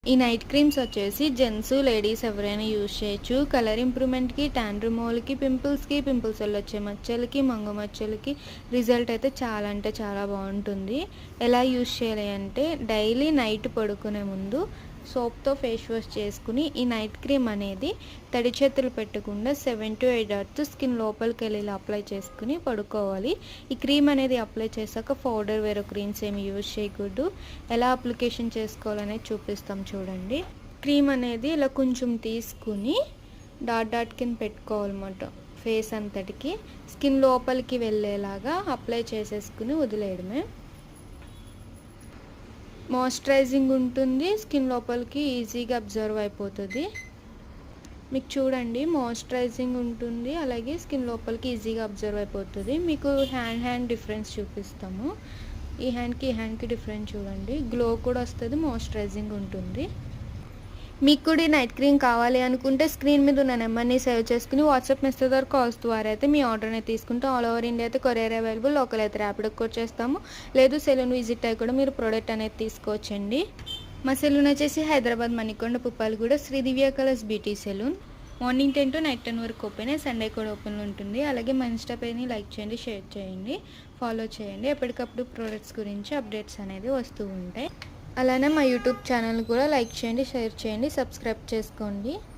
ఈ night creams వచ్చేసి gents, ladies ఎవరైనా యూజ్ చేయొచ్చు. కలర్ ఇంప్రూవ్‌మెంట్‌కి, టాన్ రిమూవల్‌కి, పింపుల్స్ వల్ల వచ్చే మచ్చలకి, మంగు మచ్చలకి రిజల్ట్ అయితే చాలా అంటే చాలా బాగుంటుంది. ఎలా యూజ్ చేయాలి అంటే డైలీ నైట్ పడుకునే ముందు సోప్‌తో ఫేస్ వాష్ చేసుకుని ఈ నైట్ క్రీమ్ అనేది తడి చేతులు పెట్టకుండా 7-8 అవర్స్ స్కిన్ లోపలికెళ్ళి ఇలా అప్లై చేసుకుని పడుకోవాలి. ఈ క్రీమ్ అనేది అప్లై చేశాక పౌడర్ వేరే క్రీమ్స్ ఏమి యూజ్ చేయకూడదు. ఎలా అప్లికేషన్ చేసుకోవాలనేది చూపిస్తాం చూడండి. క్రీమ్ అనేది ఇలా కొంచెం తీసుకుని డాట్ కింద పెట్టుకోవాలన్నమాట. ఫేస్ అంతటికి స్కిన్ లోపలికి వెళ్ళేలాగా అప్లై చేసేసుకుని వదిలేయడమే. మాయిశ్చరైజింగ్ ఉంటుంది, స్కిన్ లోపలికి ఈజీగా అబ్జర్వ్ అయిపోతుంది. మీకు చూడండి మాయిశ్చరైజింగ్ ఉంటుంది, అలాగే స్కిన్ లోపలికి ఈజీగా అబ్జర్వ్ అయిపోతుంది. మీకు హ్యాండ్ డిఫరెన్స్ చూపిస్తాము. ఈ హ్యాండ్కి డిఫరెన్స్ చూడండి. గ్లో కూడా వస్తుంది, మాయిశ్చరైజింగ్ ఉంటుంది. మీకు కూడా ఈ నైట్ క్రీమ్ కావాలి అనుకుంటే స్క్రీన్ మీద ఉన్న నెంబర్ని సేవ్ చేసుకుని వాట్సాప్ మెసేజ్ ద్వారా కాల్స్ ద్వారా అయితే మీ ఆర్డర్ని తీసుకుంటే ఆల్ ఓవర్ ఇండియా అయితే కొరియర్ అవైలబుల్. లోకల్ అయితే ర్యాపిడోకి వచ్చేస్తాము. లేదు సెలూన్ విజిట్ అయ్యి కూడా మీరు ప్రోడక్ట్ అనేది తీసుకోవచ్చండి. మా సెలూన్ వచ్చేసి Hyderabad Manikonda Puppalaguda Shri Divya Colours Beauty Salon. Morning 10 to night 10 వరకు ఓపెన్, సండే కూడా ఓపెన్లో ఉంటుంది. అలాగే మా ఇన్స్టా పేజ్ని లైక్ చేయండి, షేర్ చేయండి, ఫాలో చేయండి. ఎప్పటికప్పుడు ప్రోడక్ట్స్ గురించి అప్డేట్స్ అనేది వస్తూ ఉంటాయి. అలానే మా యూట్యూబ్ ఛానల్ కూడా లైక్ చేయండి, షేర్ చేయండి, సబ్స్క్రైబ్ చేసుకోండి.